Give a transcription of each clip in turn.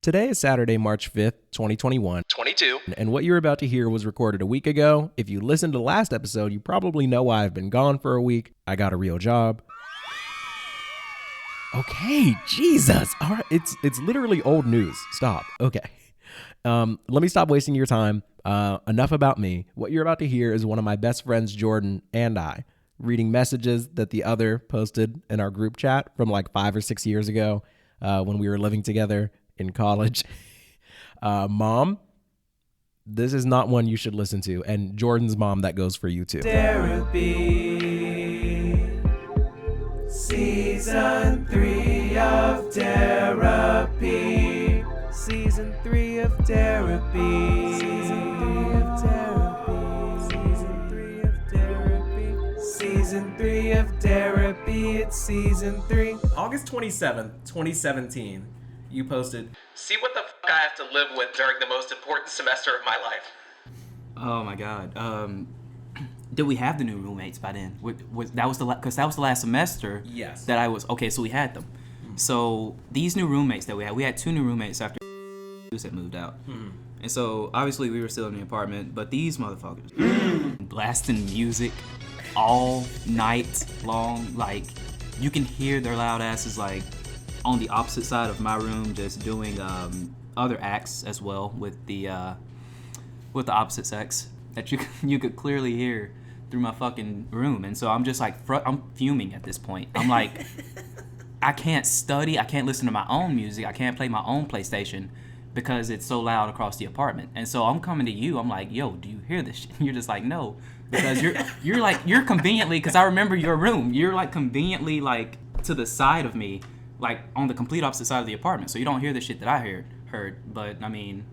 Today is Saturday, March 5th, 2021. 22. And what you're about to hear was recorded a week ago. If you listened to the last episode, you probably know why I've been gone for a week. I got a real job. Okay, Jesus. All right, it's literally old news. Stop. Okay. Let me stop wasting your time. Enough about me. What you're about to hear is one of my best friends, Jordan, and I, reading messages that the other posted in our group chat from like 5 or 6 years ago when we were living together in college. Mom, this is not one you should listen to. And Jordan's mom, that goes for you too. Therapy. Season 3 of Therapy. Season 3 of Therapy. Season 3 of Therapy. Season 3 of Therapy. Season 3 of Therapy. It's Season 3. August 27th, 2017, you posted, "See what the fuck I have to live with during the most important semester of my life." Oh my God. Did we have the new roommates by then? That was the last semester. Yes. That I was okay. So we had them. So these new roommates that we had 2 new roommates after had moved out. And so obviously we were still in the apartment, but these motherfuckers blasting music all night long. Like you can hear their loud asses like on the opposite side of my room, just doing other acts as well with the opposite sex that you could clearly hear through my fucking room. And so I'm just like I'm fuming at this point. I'm like, I can't study, I can't listen to my own music, I can't play my own PlayStation because it's so loud across the apartment. And so I'm coming to you, I'm like, yo, do you hear this shit? And you're just like, no, because you're conveniently, because I remember your room, you're like conveniently like to the side of me, like on the complete opposite side of the apartment, so you don't hear the shit that I heard. But I mean,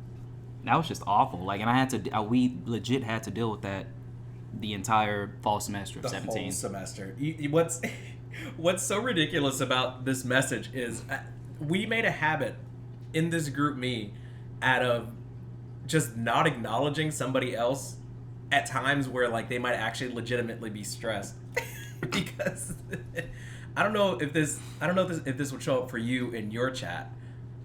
that was just awful. Like, and we legit had to deal with that the entire fall semester of The 17. whole semester. What's so ridiculous about this message is we made a habit in this group me out of just not acknowledging somebody else at times where like they might actually legitimately be stressed because I don't know if this would show up for you in your chat,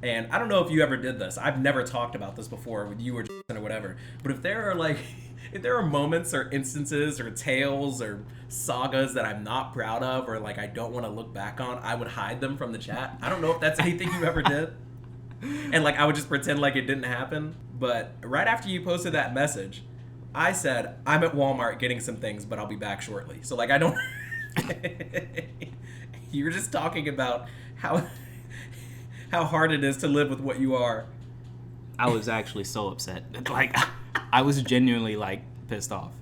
and I don't know if you ever did this. I've never talked about this before with you or whatever, but if there are moments or instances or tales or sagas that I'm not proud of or like I don't want to look back on, I would hide them from the chat. I don't know if that's anything you ever did. And like I would just pretend like it didn't happen. But right after you posted that message, I said, I'm at Walmart getting some things, but I'll be back shortly. So like I don't you were just talking about how hard it is to live with what you are. I was actually so upset. Like I was genuinely like pissed off.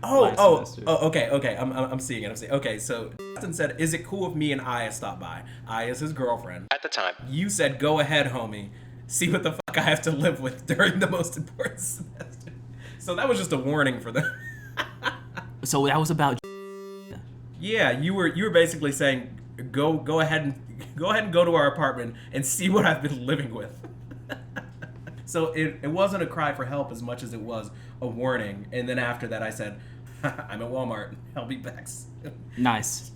Okay. I'm seeing it. Okay, so Justin said, "Is it cool if me and Aya stop by?" Aya is his girlfriend At the time. You said, "Go ahead, homie. See what the fuck I have to live with during the most important semester." So that was just a warning for them. So that was about. Yeah, you were basically saying, go ahead and go to our apartment and see what I've been living with. So it wasn't a cry for help as much as it was a warning. And then after that I said, I'm at Walmart. I'll be back soon. Nice.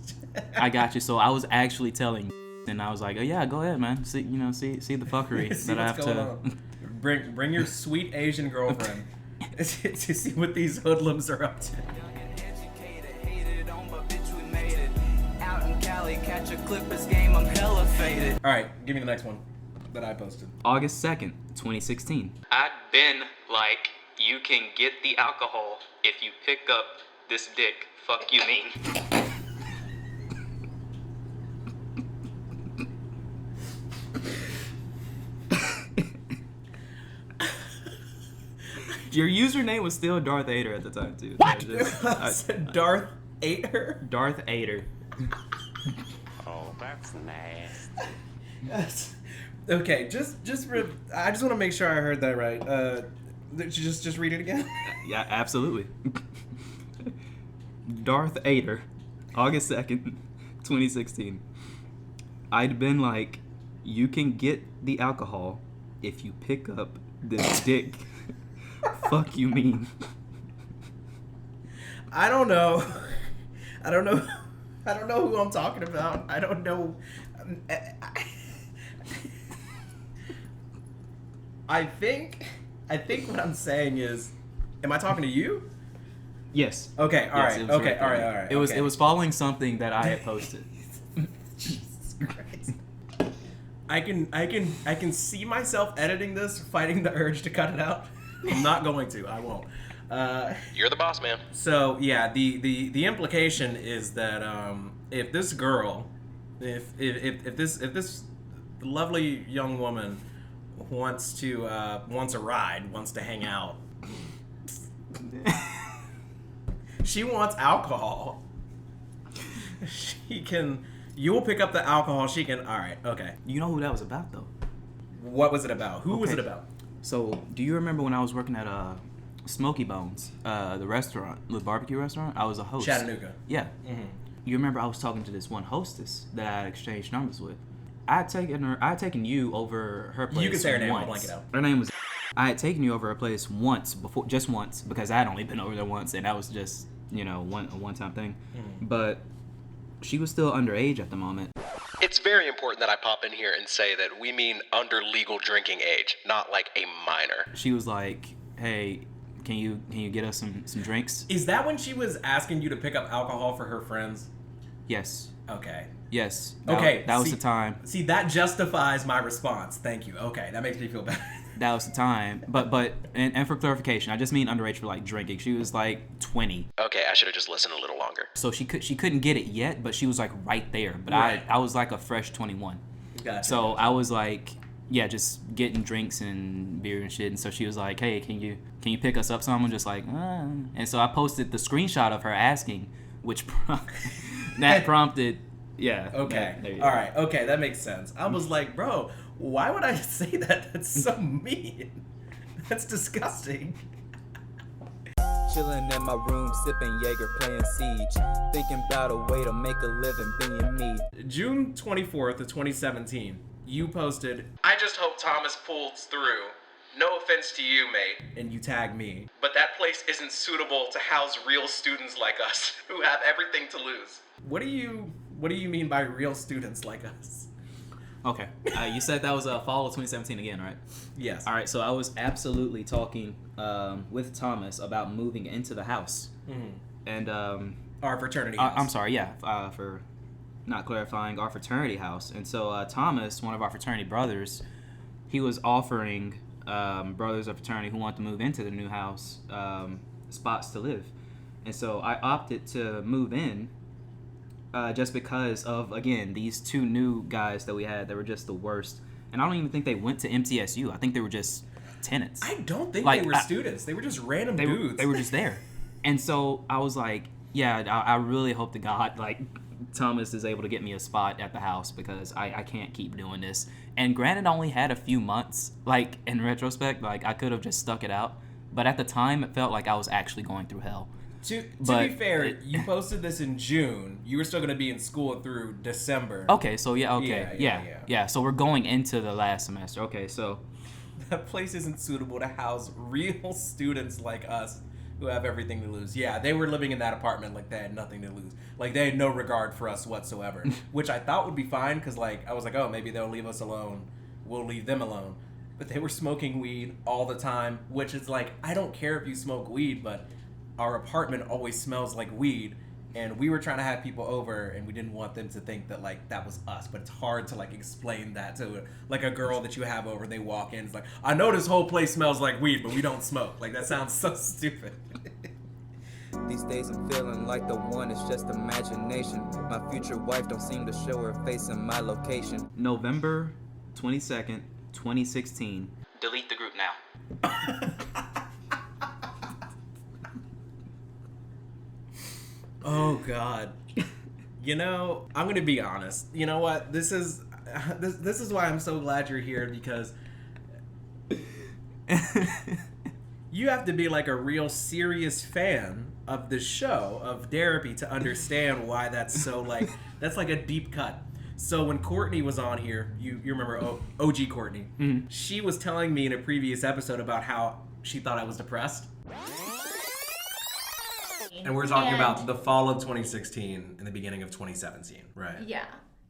I got you. So I was actually telling, and I was like, oh yeah, go ahead, man. See the fuckery See that I what's have going to. on. Bring your sweet Asian girlfriend to see what these hoodlums are up to. Catch a Clippers game, I'm hella faded. All right, give me the next one that I posted. August 2nd, 2016. I'd been like, you can get the alcohol if you pick up this dick. Fuck you mean. Your username was still Darth Ader at the time too. What? Darth ate her? Darth Ader. Oh, that's nasty. Yes. Okay, I just want to make sure I heard that right. Just read it again. Yeah, absolutely. Darth Ader, August 2nd, 2016. I'd been like, you can get the alcohol if you pick up this dick. Fuck you mean. I don't know who I'm talking about. I don't know. I think what I'm saying is, am I talking to you? Yes. Okay, all Yes, right. it was Okay, right all right, there. all right. It was okay. it was following something that I had posted. Jesus Christ. I can see myself editing this, fighting the urge to cut it out. I'm not going to. I won't. You're the boss, man. So yeah, the implication is that if this girl, if this lovely young woman wants a ride, wants to hang out, she wants alcohol. You'll pick up the alcohol. She can. All right. Okay. You know who that was about, though? What was it about? Who was it Okay. about? So, do you remember when I was working at Smoky Bones, the restaurant, the barbecue restaurant? I was a host. Chattanooga. Yeah. Mm-hmm. You remember I was talking to this one hostess that I had exchanged numbers with. I had taken you over her place. You can say her name. I'll once. blank it out. Her name was. I had taken you over her place just once, because I had only been over there once, and that was just a one-time thing. Mm-hmm. But she was still underage at the moment. It's very important that I pop in here and say that we mean under legal drinking age, not like a minor. She was like, "Hey, can you get us some drinks?" Is that when she was asking you to pick up alcohol for her friends? Yes. Okay. Yes. Okay. That was see- the time. See, that justifies my response. Thank you. Okay, that makes me feel better. That was the time. But and for clarification, I just mean underage for like drinking. She was like 20. Okay, I should have just listened a little longer. So she couldn't get it yet, but she was like right there. But Right. I was like a fresh 21. Gotcha. So I was like, yeah, just getting drinks and beer and shit. And so she was like, "Hey, can you pick us up some?" I'm just like, And so I posted the screenshot of her asking, which that prompted, yeah. Okay. there you All go. right. Okay, that makes sense. I was like, bro, why would I say that? That's so mean. That's disgusting. Chilling in my room, sipping Jaeger, playing Siege. Thinking about a way to make a living being me. June 24th of 2017, you posted, "I just hope Thomas pulls through. No offense to you, mate." And you tag me. "But that place isn't suitable to house real students like us, who have everything to lose." What do you mean by real students like us? Okay. You said that was fall of 2017 again, right? Yes. All right. So I was absolutely talking with Thomas about moving into the house. Mhm. And Our fraternity house. I'm sorry, yeah, for not clarifying, our fraternity house. And so Thomas, one of our fraternity brothers, he was offering brothers of fraternity who want to move into the new house spots to live. And so I opted to move in just because of, again, these two new guys that we had that were just the worst. And I don't even think they went to MTSU. I think they were just tenants. I don't think Like, they were students. They were just random dudes. They were just there. And so I was like, yeah, I really hope to God, like, Thomas is able to get me a spot at the house, because I can't keep doing this. And granted, I only had a few months, like, in retrospect, like, I could have just stuck it out. But at the time, it felt like I was actually going through hell. To But- be fair, you posted this in June. You were still going to be in school through December. Okay, so yeah. Yeah. So we're going into the last semester. Okay, so That place isn't suitable to house real students like us who have everything to lose. Yeah, they were living in that apartment like they had nothing to lose. Like, they had no regard for us whatsoever. Which I thought would be fine, because, like, I was like, oh, maybe they'll leave us alone. We'll leave them alone. But they were smoking weed all the time, which is like, I don't care if you smoke weed, but our apartment always smells like weed. And we were trying to have people over, and we didn't want them to think that, like, that was us. But it's hard to, like, explain that to, like, a girl that you have over. They walk in, it's like, I know this whole place smells like weed, but we don't smoke. Like, that sounds so stupid. These days I'm feeling like the one is just imagination. My future wife don't seem to show her face in my location. November 22nd, 2016. Delete the group now. Oh, God. You know, I'm going to be honest. You know what? This is why I'm so glad you're here, because you have to be like a real serious fan of the show, of therapy, to understand why that's so, like, that's like a deep cut. So when Courtney was on here, you remember OG Courtney, Mhm. she was telling me in a previous episode about how she thought I was depressed. And we're talking about the fall of 2016 and the beginning of 2017, right? Yeah.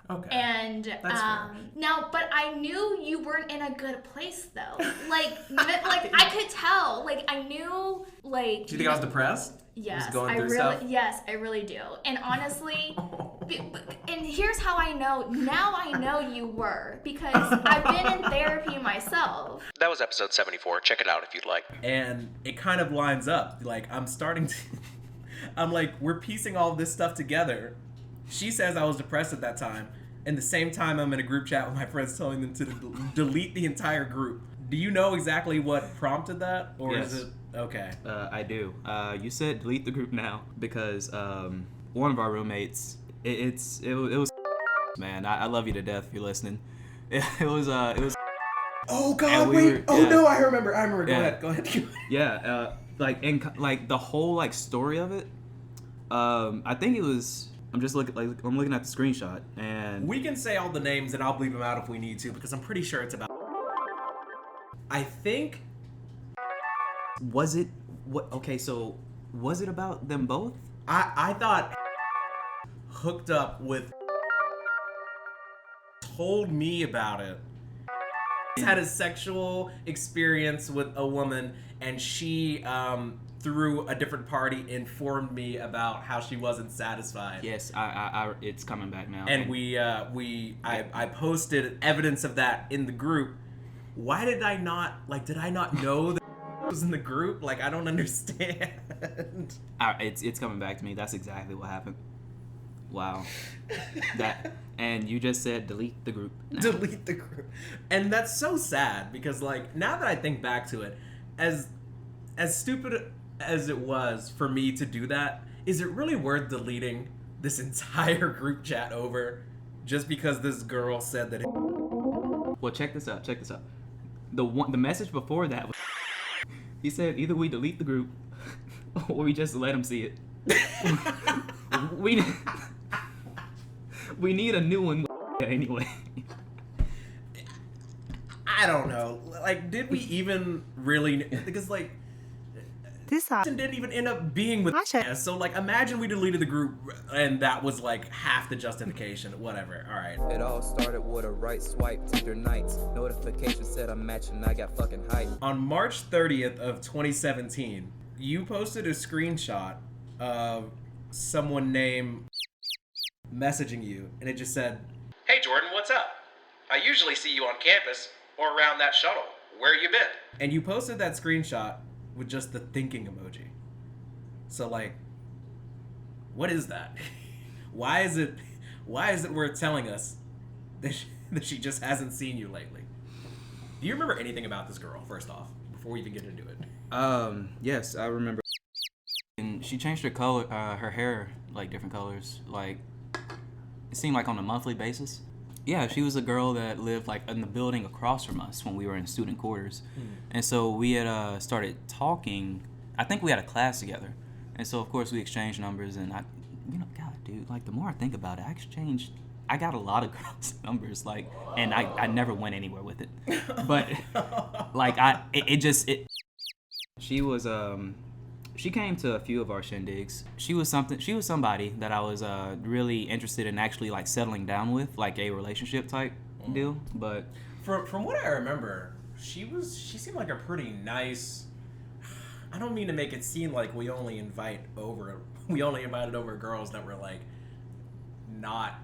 Okay. And That's fair. now, but I knew you weren't in a good place though. Like I could tell. Like I knew. Like. Do you think I was depressed? Yes, Was going I through really. stuff? Yes, I really do. And honestly, and here's how I know. Now I know you were because I've been in therapy myself. That was episode 74. Check it out if you'd like. And it kind of lines up. Like, I'm starting to... I'm like, we're piecing all this stuff together. She says I was depressed at that time. And the same time, I'm in a group chat with my friends telling them to delete the entire group. Do you know exactly what prompted that? Or Yes. is it... Okay. I do. You said delete the group now because one of our roommates, it was man. I love you to death if you're listening. It was. Oh, God, And we wait. were- Oh, yeah. no, I remember. Go Yeah. ahead. Go ahead. Yeah. Like the whole like story of it. I think it was. I'm just looking at the screenshot and We can say all the names and I'll bleep them out if we need to because I'm pretty sure it's about... I think... was it what? Okay, so was it about them both? I thought hooked up with... told me about it. Had a sexual experience with a woman and she through a different party informed me about how she wasn't satisfied. Yes, I it's coming back now. And I posted evidence of that in the group. Why did I not know that was in the group? Like, I don't understand. It's coming back to me. That's exactly what happened. Wow. And you just said delete the group now. Delete the group. And that's so sad because, like, now that I think back to it, as stupid as it was for me to do that, is it really worth deleting this entire group chat over just because this girl said that Well, check this out. The message before that was he said either we delete the group or we just let him see it. We need a new one anyway. I don't know. Like, did we even really... Because, like, this didn't even end up being with us. So, like, imagine we deleted the group and that was, like, half the justification. Whatever. All right. It all started with a right swipe, Tinder nights. Notification said I'm matching, I got fucking hype. On March 30th of 2017, you posted a screenshot of someone named messaging you, and it just said, Hey Jordan, what's up? I usually see you on campus or around that shuttle. Where you been? and you posted that screenshot with just the thinking emoji. So, like, what is that? Why is it worth telling us that she just hasn't seen you lately? Do you remember anything about this girl, first off, before we even get into it? Yes, I remember. And she changed her color, her hair, like different colors. Like it seemed like on a monthly basis. Yeah, she was a girl that lived like in the building across from us when we were in student quarters, and so we had started talking. I think we had a class together, and so of course we exchanged numbers. And God, dude, like the more I think about it, I got a lot of girls' numbers, like, and I never went anywhere with it. But like she was she came to a few of our shindigs. She was somebody that I was really interested in actually like settling down with, like a relationship type deal. But from what I remember, she seemed like a pretty nice. I don't mean to make it seem like we only invited over girls that were like not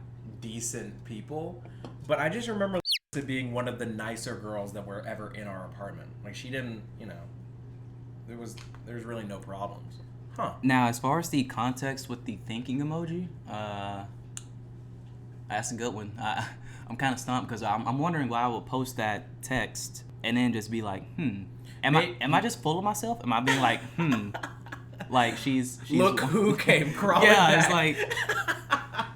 decent people, but I just remember it being one of the nicer girls that were ever in our apartment. Like, she didn't, there's really no problems. Huh. now, as far as the context with the thinking emoji, that's a good one. I'm kind of stumped because I'm wondering why I would post that text and then just be like, am I just full of myself? Am I being like, like she's Look who came crawling yeah, back.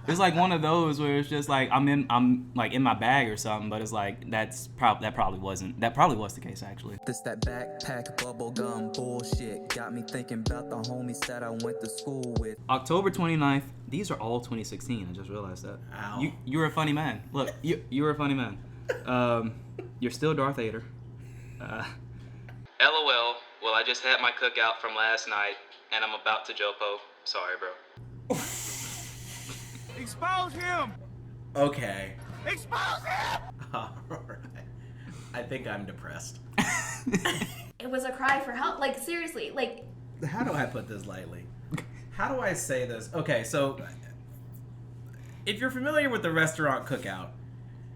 It's like one of those where it's just like I'm like in my bag or something, but it's like that probably was the case actually. This that backpack bubblegum bullshit got me thinking about the homies that I went to school with. October 29th. These are all 2016. I just realized that. Ow. You're a funny man. Look, you're a funny man. You're still Darth Vader. LOL. Well, I just had my cookout from last night, and I'm about to Jopo. Sorry, bro. Expose him! Okay. Alright. I think I'm depressed. It was a cry for help. Like, seriously, like... How do I put this lightly? How do I say this? Okay, so... If you're familiar with the restaurant Cookout,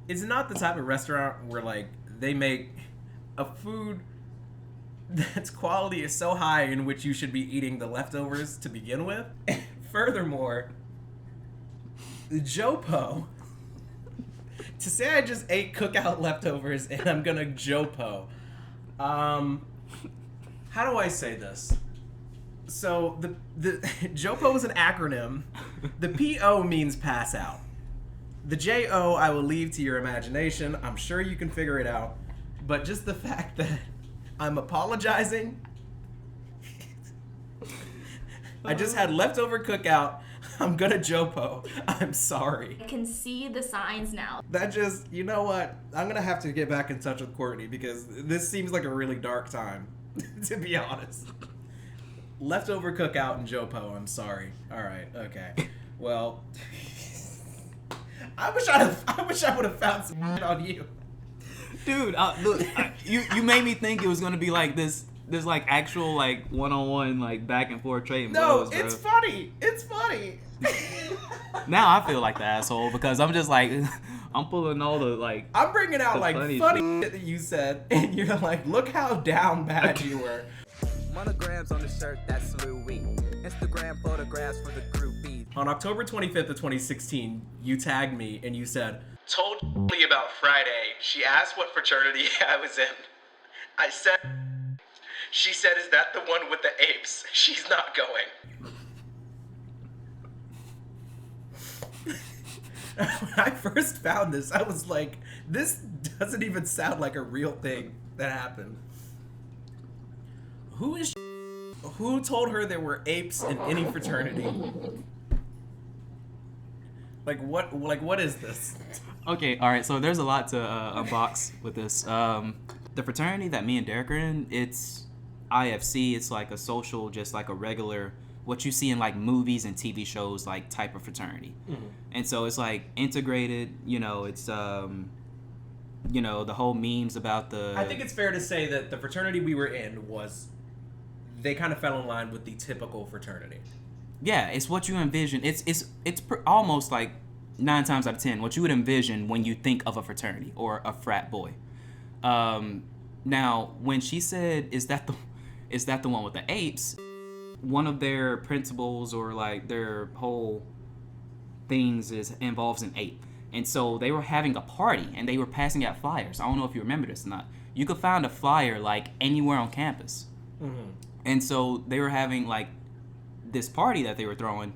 it's not the type of restaurant where, like, they make a food that's quality is so high in which you should be eating the leftovers to begin with. Furthermore, Jopo... To say I just ate Cookout leftovers and I'm gonna Jopo. How do I say this? So the Jopo is an acronym. The PO means pass out. The JO I will leave to your imagination. I'm sure you can figure it out. But just the fact that I'm apologizing. I just had leftover Cookout. I'm gonna Jopo. I'm sorry. I can see the signs now. That just, you know what? I'm gonna have to get back in touch with Courtney because this seems like a really dark time, to be honest. Leftover Cookout and Jopo, I'm sorry. Alright, okay. Well, I wish I would have found some shit on you. Dude, look, you made me think it was gonna be like this like actual like one-on-one like back and forth trading blows, bro. It's funny. It's funny. Now I feel like the asshole because I'm just like I'm pulling all the like I'm bringing out like funny shit. shit that you said, and you're like, look how down bad you were. Monograms on the shirt, that's Louis. Instagram photographs for the groupies. On October 25th of 2016, you tagged me and you said, told me about Friday. She asked what fraternity I was in. I said, she said, is that the one with the apes? She's not going. When I first found this, I was like, this doesn't even sound like a real thing that happened. Who told her there were apes in any fraternity? What is this? Okay, all right. So there's a lot to unbox with this. The fraternity that me and Derek are in, it's IFC. It's like a social, just like a regular, what you see in like movies and TV shows, like type of fraternity. Mm-hmm. And so it's like integrated. You know, it's the whole memes about the. I think it's fair to say that the fraternity we were in they kind of fell in line with the typical fraternity. Yeah, it's what you envision. It's almost like 9 times out of 10 what you would envision when you think of a fraternity or a frat boy. Now, when she said, "Is that the one with the apes?" One of their principles or like their whole things involves an ape, and so they were having a party and they were passing out flyers. I don't know if you remember this or not. You could find a flyer like anywhere on campus, and so they were having like this party that they were throwing,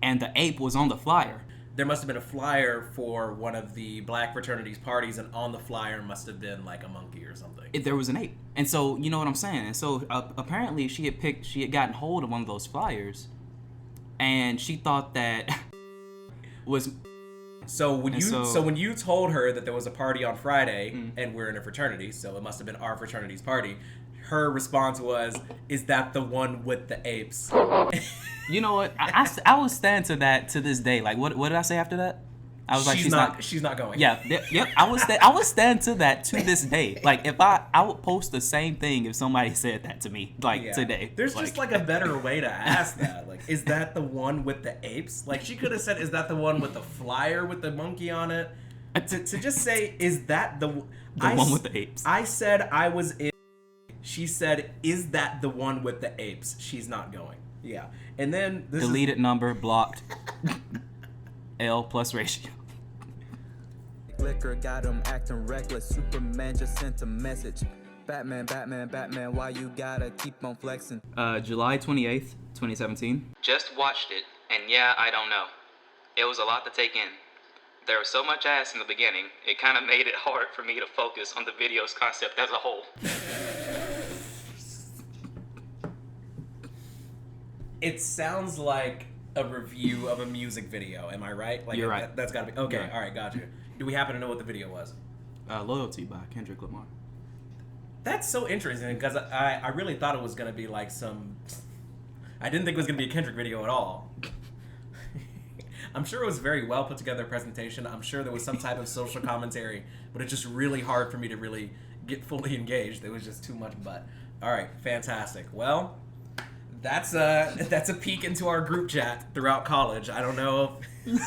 and the ape was on the flyer. There must have been a flyer for one of the black fraternities parties, and on the flyer must have been like a monkey or something. There was an ape, and so you know what I'm saying. And so apparently she had gotten hold of one of those flyers, and she thought that was. So when you told her that there was a party on Friday, and we're in a fraternity, so it must have been our fraternity's party. Her response was, "Is that the one with the apes?" You know what? I will stand to that to this day. Like, what did I say after that? I was she's not going. Yeah, yep. I would stand to that to this day. Like, if I would post the same thing if somebody said that to me, today. There's just like a better way to ask that. Like, is that the one with the apes? Like, she could have said, "Is that the one with the flyer with the monkey on it?" To just say, "Is that the one with the apes?" I said I was in. She said, "Is that the one with the apes?" She's not going. Yeah. And then deleted number, blocked. L plus ratio. Liquor got him acting reckless. Superman just sent a message. Batman, why you gotta keep on flexing? July 28th, 2017. Just watched it, and yeah, I don't know. It was a lot to take in. There was so much ass in the beginning, it kind of made it hard for me to focus on the video's concept as a whole. It sounds like a review of a music video. Am I right? Like, you're right. That's got to be okay. Right. All right, got you. Do we happen to know what the video was? Loyalty by Kendrick Lamar. That's so interesting because I really thought it was gonna be like some. I didn't think it was gonna be a Kendrick video at all. I'm sure it was a very well put together presentation. I'm sure there was some type of social commentary, but it's just really hard for me to really get fully engaged. It was just too much butt. All right, fantastic. Well, that's a peek into our group chat throughout college. I don't know if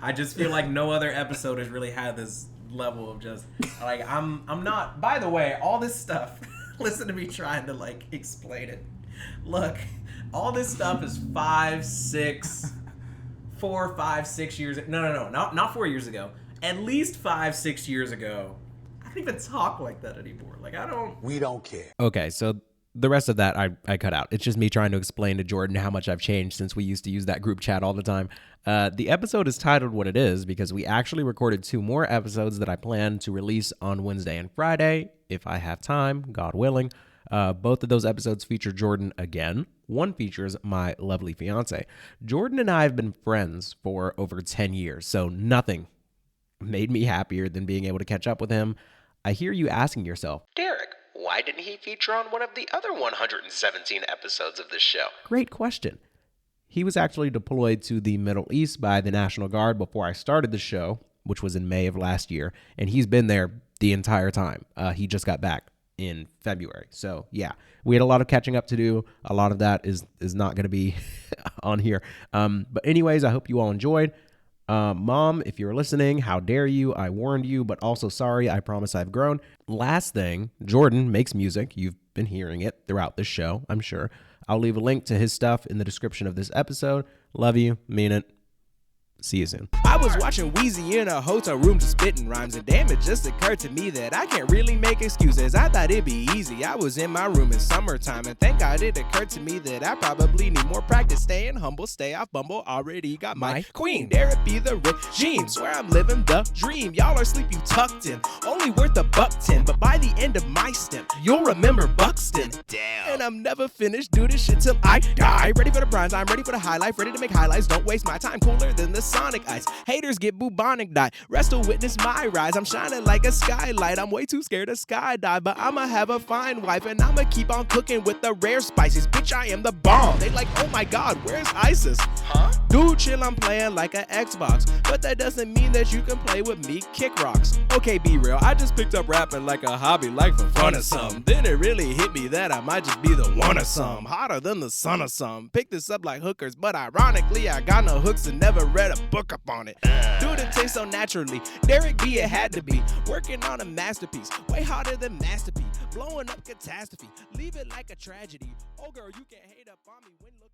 I just feel like no other episode has really had this level of just like I'm not. By the way, all this stuff. Listen to me trying to like explain it. Look, all this stuff is 4, 5, 6 years. No, not 4 years ago. At least 5, 6 years ago. I don't even talk like that anymore. Like I don't. We don't care. Okay, so the rest of that I cut out. It's just me trying to explain to Jordan how much I've changed since we used to use that group chat all the time. The episode is titled what it is because we actually recorded 2 more episodes that I plan to release on Wednesday and Friday, if I have time, God willing. Both of those episodes feature Jordan again. One features my lovely fiance. Jordan and I have been friends for over 10 years, so nothing made me happier than being able to catch up with him. I hear you asking yourself, Derek, why didn't he feature on one of the other 117 episodes of this show? Great question. He was actually deployed to the Middle East by the National Guard before I started the show, which was in May of last year, and he's been there the entire time. He just got back in February. So yeah, we had a lot of catching up to do. A lot of that is not going to be on here. But anyways, I hope you all enjoyed. Mom, if you're listening, how dare you? I warned you, but also sorry. I promise I've grown. Last thing, Jordan makes music. You've been hearing it throughout this show, I'm sure. I'll leave a link to his stuff in the description of this episode. Love you. Mean it. See you soon. I was watching Wheezy in a hotel room just spitting rhymes, and damn, it just occurred to me that I can't really make excuses. I thought it'd be easy. I was in my room in summertime, and thank God it occurred to me that I probably need more practice. Staying humble, stay off Bumble, already got my queen. Dare it be the regime, swear I'm living the dream. Y'all are sleeping tucked in, only worth $1.10, but by the end of my stint, you'll remember Buxton. Damn. And I'm never finished, do this shit till I die. Ready for the bronze, I'm ready for the high life, ready to make highlights, don't waste my time, cooler than the Sonic ice. Haters get bubonic die. Rest will witness my rise. I'm shining like a skylight. I'm way too scared to skydive, but I'ma have a fine wife, and I'ma keep on cooking with the rare spices. Bitch, I am the bomb. They like, oh my God, where's ISIS? Huh? Dude, chill, I'm playing like an Xbox, but that doesn't mean that you can play with me. Kick rocks. Okay, be real. I just picked up rapping like a hobby, like for fun or some. Then it really hit me that I might just be the one or some. Hotter than the sun or some. Pick this up like hookers, but ironically, I got no hooks and never read a book up on it. Dude, it tastes so naturally. Derek B, it had to be. Working on a masterpiece. Way harder than Master P. Blowing up catastrophe. Leave it like a tragedy. Oh girl, you can hate up on me when looking.